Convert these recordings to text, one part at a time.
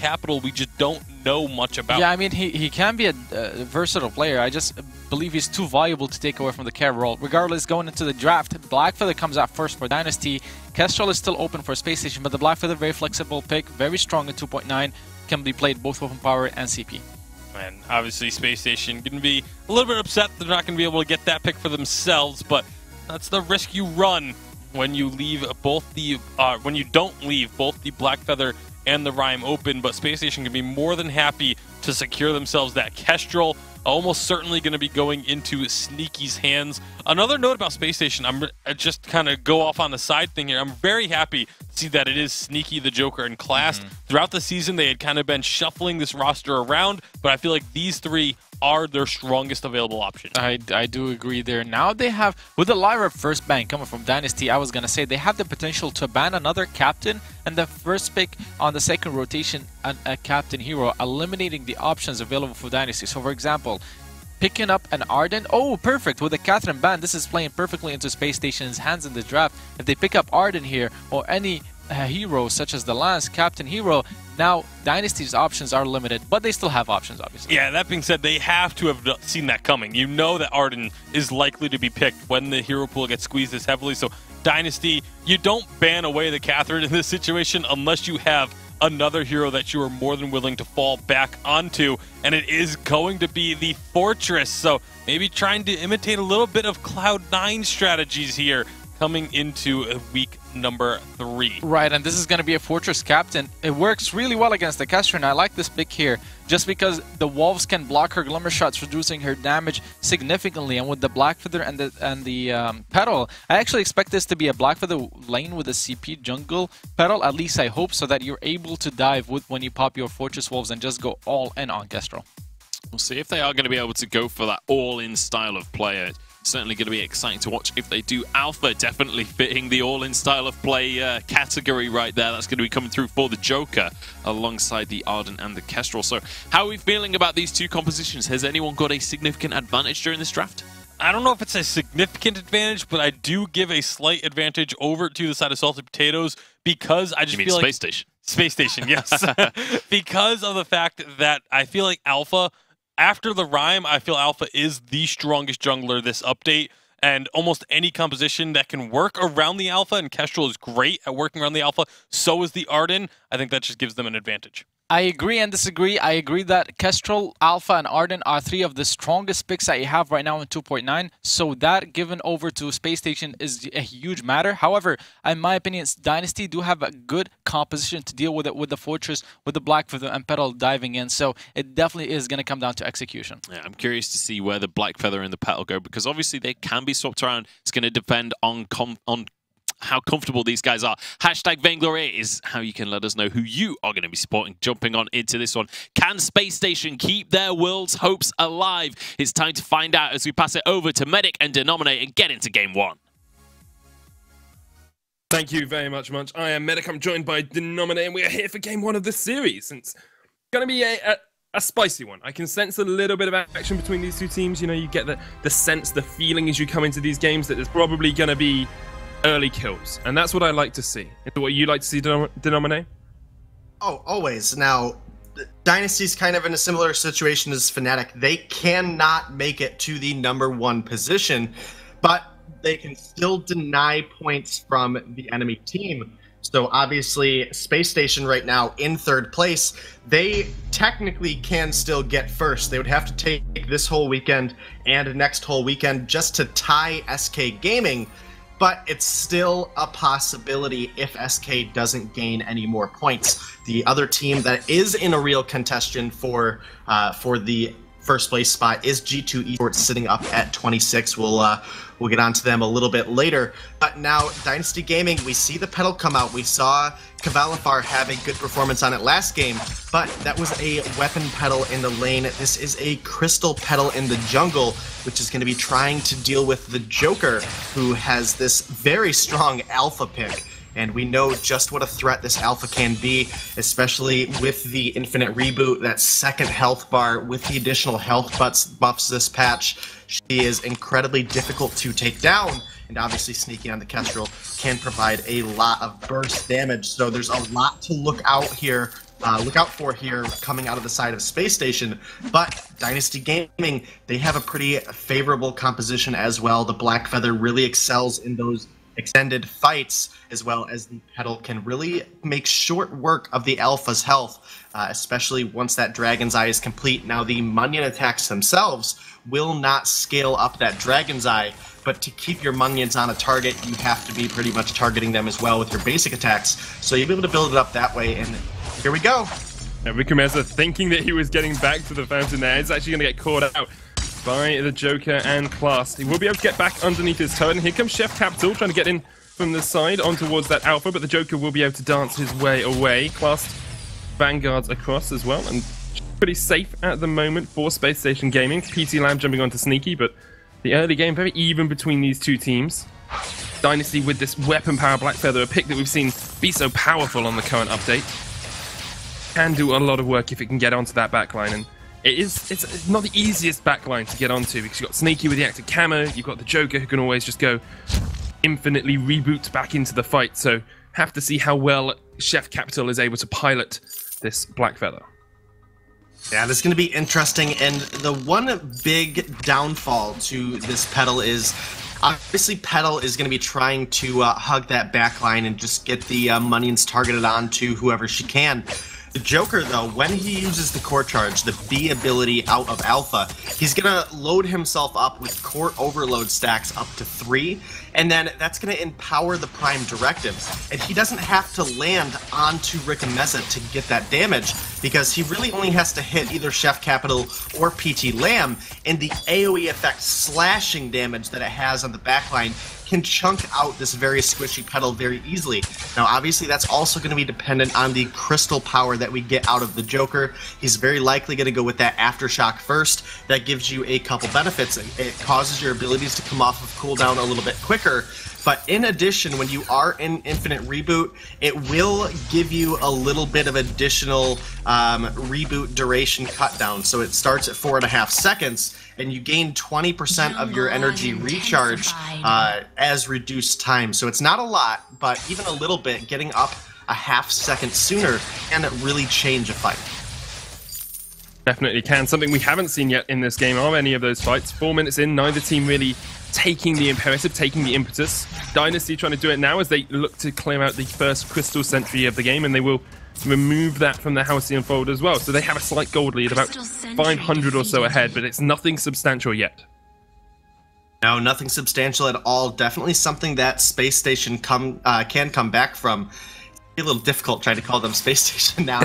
capital we just don't know much about. Yeah, I mean, he can be a versatile player. I just believe he's too valuable to take away from the carry role. Regardless, going into the draft, Blackfeather comes out first for Dynasty. Kestrel is still open for SpaceStation, but the Blackfeather, very flexible pick, very strong at 2.9, can be played both weapon power and CP. And obviously SpaceStation going to be a little bit upset they're not going to be able to get that pick for themselves, but that's the risk you run when you leave both the when you don't leave both the Blackfeather and the Rhyme open. But SpaceStation can be more than happy to secure themselves that Kestrel. Almost certainly going to be going into Sneaky's hands. Another note about SpaceStation, I'm just kind of go off on the side thing here. I'm very happy to see that it is Sneaky the Joker in class. Throughout the season, they had kind of been shuffling this roster around, but I feel like these three are their strongest available option. I do agree there. Now they have, with the Lyra first ban coming from Dynasty, I was going to say they have the potential to ban another captain, and the first pick on the second rotation, a captain hero, eliminating the options available for Dynasty. So for example, picking up an Arden, oh perfect, with a Catherine ban, this is playing perfectly into SpaceStation's hands in the draft. If they pick up Arden here, or any hero such as the Lance, captain hero, now Dynasty's options are limited, but they still have options, obviously. Yeah, that being said, they have to have seen that coming. You know that Arden is likely to be picked when the hero pool gets squeezed this heavily, so Dynasty, you don't ban away the Catherine in this situation unless you have another hero that you are more than willing to fall back onto, and it is going to be the Fortress. So maybe trying to imitate a little bit of Cloud9 strategies here coming into week number 3. Right, and this is going to be a Fortress captain. It works really well against the Kestrel. I like this pick here just because the Wolves can block her Glimmer shots, reducing her damage significantly. And with the Blackfeather and the Petal, I actually expect this to be a Blackfeather lane with a CP jungle Petal. At least I hope, so that you're able to dive with when you pop your Fortress Wolves and just go all in on Kestrel. We'll see if they are going to be able to go for that all-in style of player. Certainly going to be exciting to watch if they do. Alpha definitely fitting the all-in style of play category right there. That's going to be coming through for the Joker alongside the Arden and the Kestrel. So how are we feeling about these two compositions? Has anyone got a significant advantage during this draft? I don't know if it's a significant advantage, but I do give a slight advantage over to the side of Salted Potatoes because I just feel like... SpaceStation? SpaceStation, yes. Because of the fact that I feel like Alpha... After the Rhyme, I feel Alpha is the strongest jungler this update, and almost any composition that can work around the Alpha, and Kestrel is great at working around the Alpha, so is the Arden. I think that just gives them an advantage. I agree and disagree. I agree that Kestrel, Alpha, and Arden are 3 of the strongest picks that you have right now in 2.9. So that given over to SpaceStation is a huge matter. However, in my opinion, Dynasty do have a good composition to deal with it, with the Fortress, with the Blackfeather, and Petal diving in. So it definitely is going to come down to execution. Yeah, I'm curious to see where the Blackfeather and the Petal go, because obviously they can be swapped around. It's going to depend on how comfortable these guys are. Hashtag Vainglory is how you can let us know who you are going to be supporting. Jumping on into this one. Can SpaceStation keep their world's hopes alive? It's time to find out as we pass it over to Medic and Denominate and get into game 1. Thank you very much, Munch. I am Medic. I'm joined by Denominate, and we are here for game 1 of this series. It's going to be a spicy one. I can sense a little bit of action between these two teams. You know, you get the sense, the feeling as you come into these games that there's probably going to be early kills, and that's what I like to see. Is what you like to see, Denominate? Oh, always. Now, Dynasty's kind of in a similar situation as Fnatic. They cannot make it to the #1 position, but they can still deny points from the enemy team. So obviously, SpaceStation right now in 3rd place, they technically can still get first. They would have to take this whole weekend and next whole weekend just to tie SK Gaming, but it's still a possibility if SK doesn't gain any more points. The other team that is in a real contention for the first place spot is G2 Esports, sitting up at 26. We'll get onto them a little bit later. But now, Dynasty Gaming, we see the Petal come out. We saw Kavalifar have a good performance on it last game, but that was a weapon Petal in the lane. This is a Crystal Petal in the jungle, which is going to be trying to deal with the Joker, who has this very strong alpha pick. And we know just what a threat this alpha can be, especially with the Infinite Reboot, that second health bar with the additional health buffs this patch. She is incredibly difficult to take down, and obviously sneaking on the Kestrel can provide a lot of burst damage. So there's a lot to look out here look out for here coming out of the side of SpaceStation. But Dynasty Gaming, they have a pretty favorable composition as well. The Black Feather really excels in those extended fights, as well as the Petal can really make short work of the Alpha's health, especially once that Dragon's Eye is complete. Now, the Munyon attacks themselves will not scale up that Dragon's Eye, but to keep your Munions on a target, you have to be pretty much targeting them as well with your basic attacks. So you'll be able to build it up that way, and here we go. Now, Rikumeza, thinking that he was getting back to the fountain there, is actually going to get caught out by the Joker and Class. He will be able to get back underneath his turret, and here comes Chef Capital trying to get in from the side on towards that Alpha, but the Joker will be able to dance his way away. Class Vanguards across as well, and pretty safe at the moment for SpaceStation Gaming. PT Lab jumping onto Sneaky, but the early game very even between these two teams. Dynasty with this weapon power Black Feather, a pick that we've seen be so powerful on the current update, can do a lot of work if it can get onto that backline, and it's not the easiest backline to get onto because you've got Sneaky with the active camo, you've got the Joker who can always just go infinitely reboot back into the fight, so have to see how well Chef Capital is able to pilot this Black Feather. Yeah, this is going to be interesting, and the one big downfall to this Petal is obviously Petal is going to be trying to hug that backline and just get the Munions targeted onto whoever she can. The Joker, though, when he uses the core charge, the B ability out of Alpha, he's going to load himself up with core overload stacks up to 3, and then that's going to empower the Prime Directive. And he doesn't have to land onto Rikumeza to get that damage, because he really only has to hit either Chef Capital or PT Lamb, and the AoE effect slashing damage that it has on the backline can chunk out this very squishy Petal very easily. Now, obviously, that's also going to be dependent on the crystal power that we get out of the Joker. He's very likely going to go with that Aftershock first. That gives you a couple benefits. It causes your abilities to come off of cooldown a little bit quicker. But in addition, when you are in Infinite Reboot, it will give you a little bit of additional reboot duration cut down. So it starts at 4.5 seconds, and you gain 20% of your energy recharge as reduced time. So it's not a lot, but even a little bit, getting up a half second sooner can really change a fight. Definitely can. Something we haven't seen yet in this game are any of those fights. 4 minutes in, neither team really taking the imperative, taking the impetus. Dynasty trying to do it now as they look to clear out the first Crystal Sentry of the game, and they will remove that from the Halcyon fold as well. So they have a slight gold lead, about 500 or so ahead, but it's nothing substantial yet. No, nothing substantial at all. Definitely something that SpaceStation can come back from. A little difficult trying to call them SpaceStation now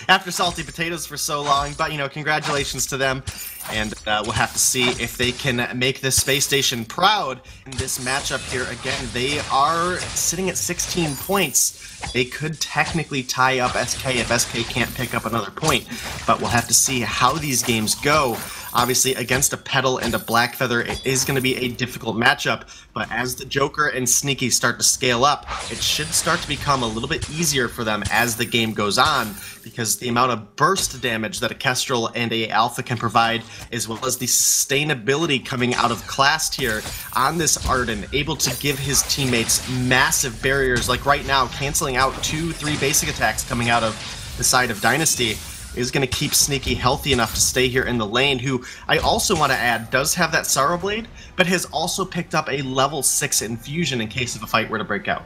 after Salty Potatoes for so long, but you know, congratulations to them, and we'll have to see if they can make this SpaceStation proud in this matchup here. Again, they are sitting at 16 points. They could technically tie up SK if SK can't pick up another point, but we'll have to see how these games go. Obviously, against a Petal and a Black Feather, it is going to be a difficult matchup, but as the Joker and Sneaky start to scale up, it should start to become a little bit easier for them as the game goes on, because the amount of burst damage that a Kestrel and a Alpha can provide, as well as the sustainability coming out of Class here on this Arden, able to give his teammates massive barriers, like right now, canceling out 2-3 basic attacks coming out of the side of Dynasty, is going to keep Sneaky healthy enough to stay here in the lane, who I also want to add does have that Sorrow Blade, but has also picked up a level 6 infusion in case of a fight were to break out.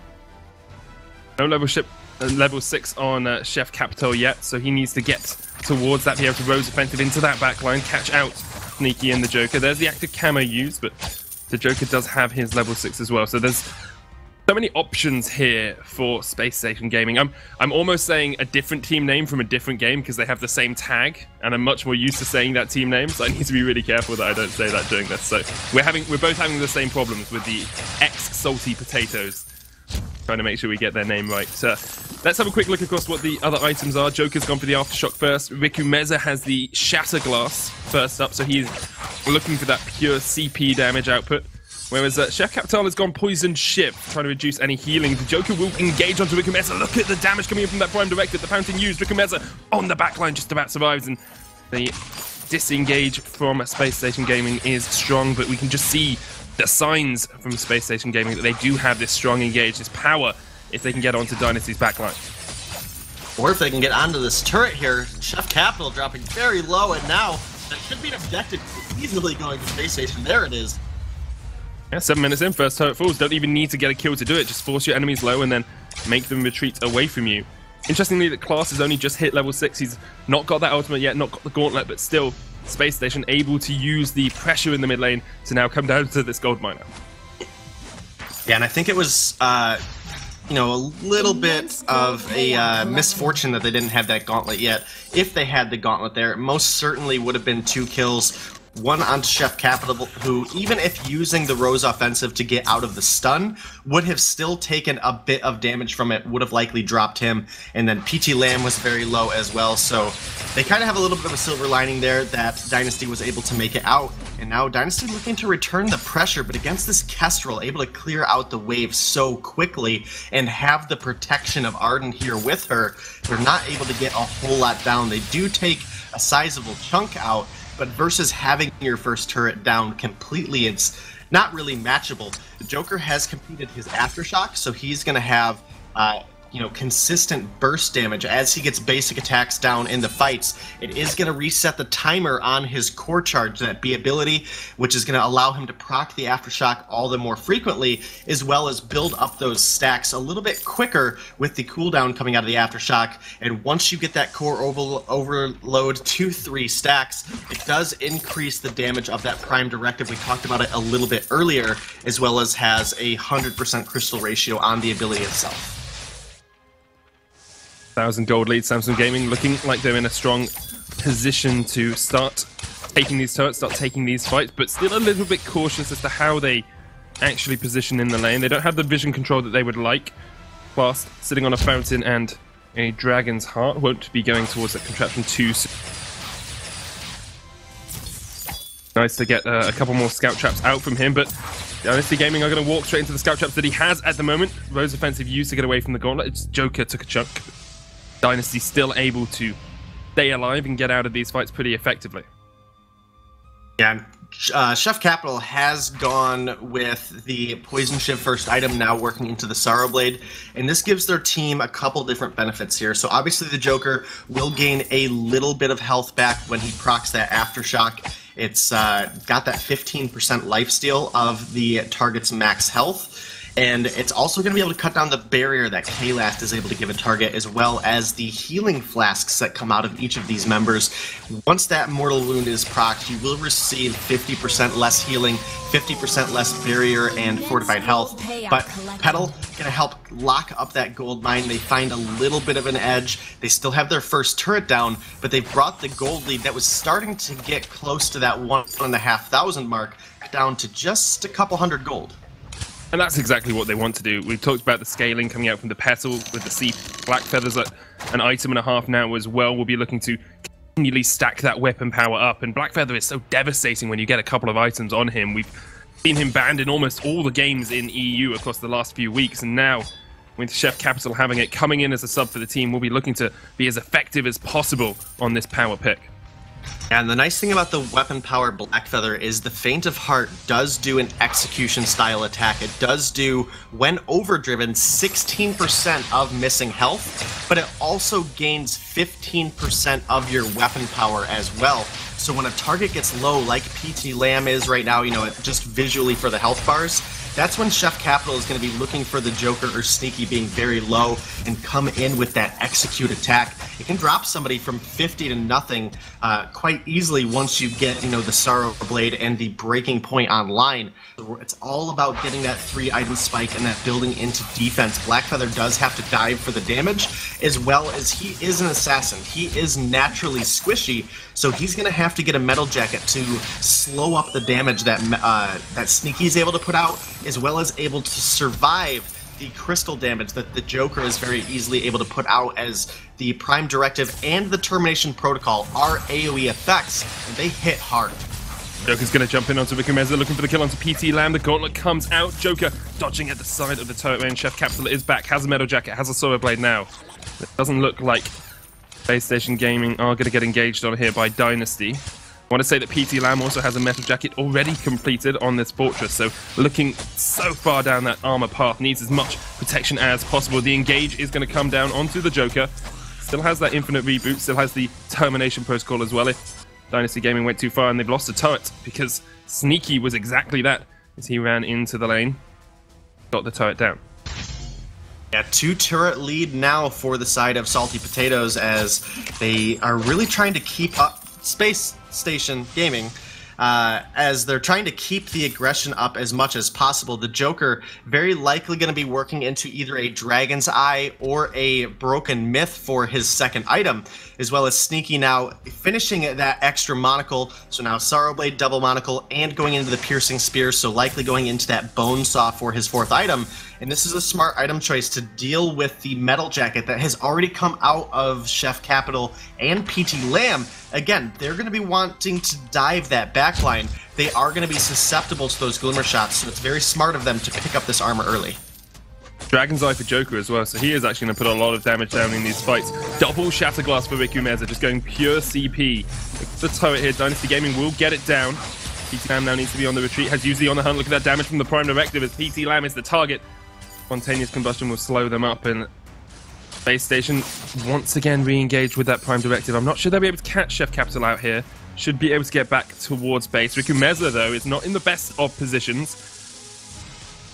No level 6 on Chef Capital yet, so he needs to get towards that, be able to Rose offensive into that backline, catch out Sneaky and the Joker. There's the active camo used, but the Joker does have his level 6 as well, so there's so many options here for SpaceStation Gaming. I'm almost saying a different team name from a different game because they have the same tag, and I'm much more used to saying that team name, so I need to be really careful that I don't say that during this. So we're both having the same problems with the ex-Salty Potatoes, trying to make sure we get their name right. Let's have a quick look across what the other items are. Joker's gone for the Aftershock first. Rikumeza has the Shatter Glass first up, so he's looking for that pure CP damage output. Whereas Chef Capital has gone Poison Ship, trying to reduce any healing. The Joker will engage onto Rikumeza. Look at the damage coming in from that Prime Directive. The Fountain used. Rikumeza on the backline just about survives. And the disengage from SpaceStation Gaming is strong, but we can just see the signs from SpaceStation Gaming that they do have this strong engage, this power, if they can get onto Dynasty's backline. Or if they can get onto this turret here, Chef Capital dropping very low, and now that should be an objective easily going to SpaceStation. There it is. Yeah, 7 minutes in, first turret falls. Don't even need to get a kill to do it. Just force your enemies low and then make them retreat away from you. Interestingly, that Class has only just hit level 6. He's not got that ultimate yet, not got the gauntlet, but still, SpaceStation able to use the pressure in the mid lane to now come down to this gold miner. Yeah, and I think it was, you know, a little bit of a misfortune that they didn't have that gauntlet yet. If they had the gauntlet there, it most certainly would have been 2 kills. One on Chef Capital, who, even if using the Rose offensive to get out of the stun, would have still taken a bit of damage from it, would have likely dropped him. And then PT Lamb was very low as well, so they kind of have a little bit of a silver lining there that Dynasty was able to make it out. And now Dynasty looking to return the pressure, but against this Kestrel, able to clear out the wave so quickly and have the protection of Arden here with her, they're not able to get a whole lot down. They do take a sizable chunk out, but versus having your first turret down completely, it's not really matchable. The Joker has completed his Aftershock, so he's going to have you know, consistent burst damage as he gets basic attacks down in the fights. It is going to reset the timer on his core charge, that B ability, which is going to allow him to proc the Aftershock all the more frequently, as well as build up those stacks a little bit quicker with the cooldown coming out of the Aftershock. And once you get that core overload to 3 stacks, it does increase the damage of that Prime Directive. We talked about it a little bit earlier, as well as has a 100% crystal ratio on the ability itself. 1,000 gold lead. Samsung Gaming looking like they're in a strong position to start taking these turrets, start taking these fights, but still a little bit cautious as to how they actually position in the lane. They don't have the vision control that they would like. Fast, sitting on a fountain and a dragon's heart, won't be going towards that contraption too soon. Nice to get a couple more scout traps out from him, but Dynasty Gaming are going to walk straight into the scout traps that he has at the moment. Rose offensive used to get away from the gauntlet. It's Joker took a chunk. Dynasty still able to stay alive and get out of these fights pretty effectively. Yeah, Chef Capital has gone with the Poison Shiv first item, now working into the Sorrow Blade, and this gives their team a couple different benefits here. So obviously the Joker will gain a little bit of health back when he procs that Aftershock. It's got that 15% lifesteal of the target's max health. And it's also going to be able to cut down the barrier that Kalast is able to give a target, as well as the healing flasks that come out of each of these members. Once that Mortal Wound is procced, you will receive 50% less healing, 50% less barrier and fortified health. But Petal going to help lock up that gold mine. They find a little bit of an edge. They still have their first turret down, but they've brought the gold lead that was starting to get close to that 1,500 mark down to just a couple hundred gold. And that's exactly what they want to do. We've talked about the scaling coming out from the Petal with the Sea Black Feathers at an item and a half now as well. We'll be looking to continually stack that weapon power up. And Black Feather is so devastating when you get a couple of items on him. We've seen him banned in almost all the games in EU across the last few weeks. And now, with Chef Capital having it, coming in as a sub for the team, we'll be looking to be as effective as possible on this power pick. And the nice thing about the weapon power Black Feather is the Faint of Heart does do an execution style attack. It does do, when overdriven, 16% of missing health, but it also gains 15% of your weapon power as well. So when a target gets low, like PT Lamb is right now, you know, just visually for the health bars, that's when Chef Capital is going to be looking for the Joker or Sneaky being very low and come in with that execute attack. It can drop somebody from 50 to nothing quite easily once you get, you know, the Sorrow Blade and the breaking point online. It's all about getting that 3-item spike and that building into defense. Black Feather does have to dive for the damage, as well as he is an assassin. He is naturally squishy, so he's going to have to get a Metal Jacket to slow up the damage that that Sneaky is able to put out, as well as able to survive the crystal damage that the Joker is very easily able to put out, as the Prime Directive and the Termination Protocol are AoE effects, and they hit hard. Joker's going to jump in onto Vikumeza, looking for the kill onto PT Lamb. The gauntlet comes out. Joker dodging at the side of the turret lane. Chef Capital is back, has a Metal Jacket, has a Sorrow Blade now. It doesn't look like SpaceStation Gaming are going to get engaged on here by Dynasty. I want to say that PT Lamb also has a Metal Jacket already completed on this fortress, so looking so far down that armor path, needs as much protection as possible. The engage is going to come down onto the Joker. Still has that infinite reboot, still has the termination protocol as well if Dynasty Gaming went too far and they've lost a turret, because Sneaky was exactly that as he ran into the lane, got the turret down. Yeah, 2 turret lead now for the side of Salty Potatoes as they are really trying to keep up SpaceStation Gaming. As they're trying to keep the aggression up as much as possible. The Joker very likely going to be working into either a Dragon's Eye or a Broken Myth for his second item, as well as Sneaky now finishing that extra monocle. So now Sorrowblade double monocle and going into the Piercing Spear, so likely going into that Bone Saw for his 4th item. And this is a smart item choice to deal with the Metal Jacket that has already come out of Chef Capital and PT Lamb. Again, they're going to be wanting to dive that backline. They are going to be susceptible to those Glimmer Shots, so it's very smart of them to pick up this armor early. Dragon's Eye for Joker as well, so he is actually going to put a lot of damage down in these fights. Double Shatterglass for Riku Meza, just going pure CP. The turret here, Dynasty Gaming will get it down. PT Lamb now needs to be on the retreat, has Uzi on the hunt. Look at that damage from the Prime Directive as PT Lamb is the target. Spontaneous Combustion will slow them up, and SpaceStation once again re-engaged with that Prime Directive. I'm not sure they'll be able to catch Chef Capital out here. Should be able to get back towards base. Riku Meza, though, is not in the best of positions.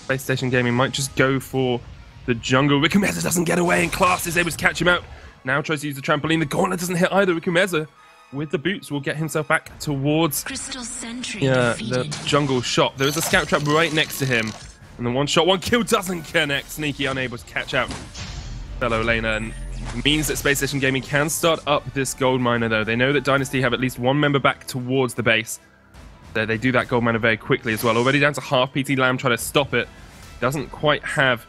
SpaceStation Gaming might just go for the jungle. Riku Meza doesn't get away, and Class is able to catch him out. Now tries to use the trampoline. The gauntlet doesn't hit either. Riku Meza, with the boots, will get himself back towards the jungle shop. There is a scout trap right next to him. And the 1-shot, 1-kill doesn't connect. Sneaky unable to catch out fellow laner, and means that SpaceStation Gaming can start up this gold miner, though. They know that Dynasty have at least 1 member back towards the base. They do that gold miner very quickly as well. Already down to half. PT Lamb trying to stop it. Doesn't quite have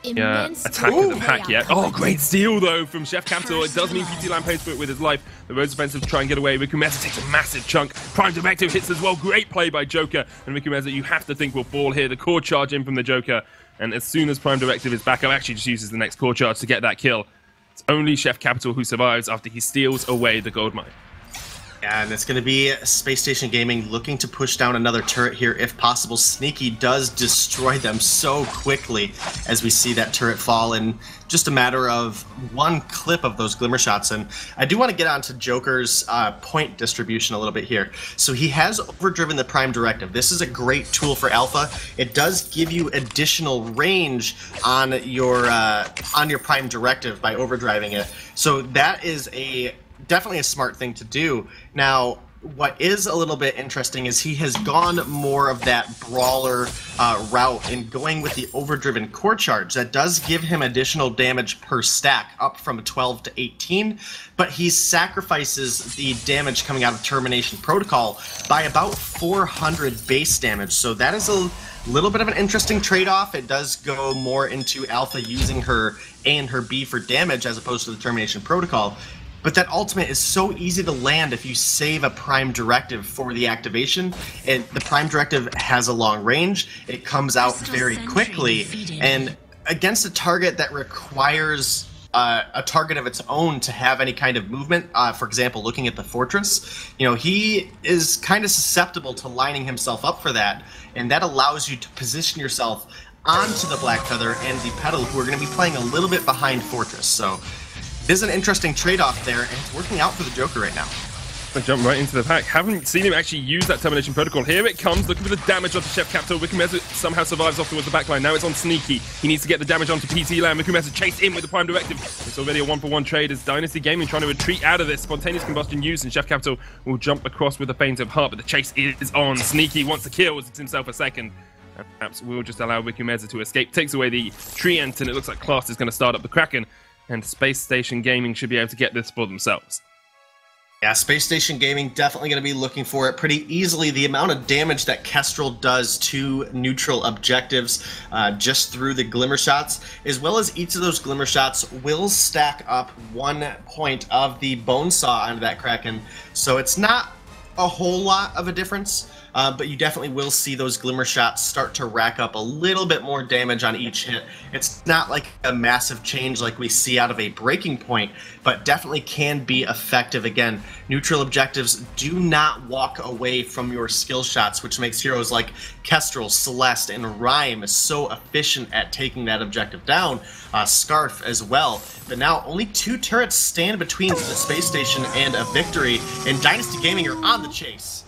attack of the pack yet. Oh, great steal, though, from Chef Capital. It does mean PT Lamb pays for it with his life. The Rose Offensive try and get away. Riku Meza takes a massive chunk. Prime Directive hits as well. Great play by Joker. And Riku Meza, you have to think, will fall here. The core charge in from the Joker. And as soon as Prime Directive is back up, actually just uses the next core charge to get that kill. It's only Chef Capital who survives after he steals away the gold mine. And it's going to be SpaceStation Gaming looking to push down another turret here if possible. Sneaky does destroy them so quickly as we see that turret fall in just a matter of 1 clip of those Glimmer Shots. And I do want to get onto Joker's point distribution a little bit here. So he has overdriven the Prime Directive. This is a great tool for Alpha. It does give you additional range on your Prime Directive by overdriving it. So that is definitely a smart thing to do. Now, what is a little bit interesting is he has gone more of that brawler route and going with the overdriven core charge. That does give him additional damage per stack, up from 12 to 18, but he sacrifices the damage coming out of Termination Protocol by about 400 base damage. So that is a little bit of an interesting trade-off. It does go more into Alpha using her A and her B for damage as opposed to the Termination Protocol. But that ultimate is so easy to land if you save a Prime Directive for the activation. And the Prime Directive has a long range. It comes out very quickly. And against a target that requires a target of its own to have any kind of movement, for example, looking at the Fortress, he is kind of susceptible to lining himself up for that. And that allows you to position yourself onto the Black Feather and the Petal, who are going to be playing a little bit behind Fortress. So it is an interesting trade-off there, and it's working out for the Joker right now. I jump right into the pack. Haven't seen him actually use that Termination Protocol. Here it comes, looking for the damage onto Chef Capital. Riku Meza somehow survives off towards the backline. Now it's on Sneaky. He needs to get the damage onto PT Lamb. Riku Meza chased in with the Prime Directive. It's already a 1-for-1 trade as Dynasty Gaming trying to retreat out of this. Spontaneous Combustion used, and Chef Capital will jump across with a Feint of Heart, but the chase is on. Sneaky wants to kill, it's himself a second. And perhaps we'll just allow Riku Meza to escape. Takes away the Treant, and it looks like Class is going to start up the Kraken. And SpaceStation Gaming should be able to get this for themselves. Yeah, SpaceStation Gaming definitely going to be looking for it pretty easily. The amount of damage that Kestrel does to neutral objectives just through the Glimmer Shots, as well as each of those Glimmer Shots will stack up 1 point of the Bone Saw onto that Kraken. So it's not a whole lot of a difference, but you definitely will see those glimmer shots start to rack up a little bit more damage on each hit. It's not like a massive change like we see out of a breaking point, but definitely can be effective. Again, neutral objectives do not walk away from your skill shots, which makes heroes like Kestrel, Celeste, and Rhyme so efficient at taking that objective down. Scarf as well. But now only 2 turrets stand between the space station and a victory, and Dynasty Gaming are on the chase.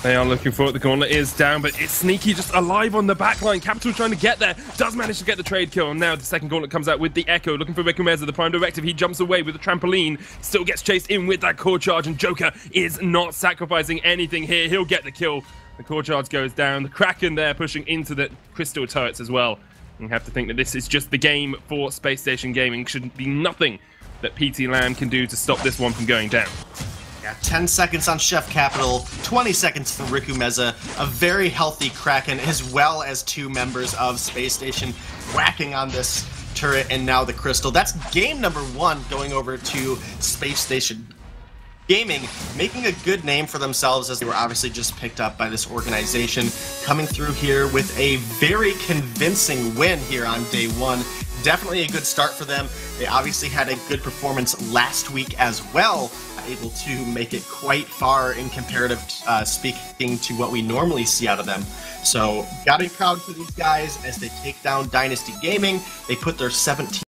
They are looking for it. The gauntlet is down, but it's Sneaky just alive on the backline. Capital trying to get there. Does manage to get the trade kill. And now the second gauntlet comes out with the Echo. Looking for Rikumeza, the Prime Directive. He jumps away with the trampoline. Still gets chased in with that core charge. And Joker is not sacrificing anything here. He'll get the kill. The core charge goes down. The Kraken there pushing into the crystal turrets as well. You have to think that this is just the game for SpaceStation Gaming. Shouldn't be nothing that PT Lamb can do to stop this one from going down. Yeah, 10 seconds on Chef Capital, 20 seconds for Rikumeza, a very healthy Kraken, as well as 2 members of SpaceStation whacking on this turret, and now the crystal. That's game number 1 going over to SpaceStation Gaming, making a good name for themselves as they were obviously just picked up by this organization, coming through here with a very convincing win here on day 1. Definitely a good start for them. They obviously had a good performance last week as well, able to make it quite far in comparative speaking to what we normally see out of them. So, gotta be proud for these guys as they take down Dynasty Gaming. They put their 17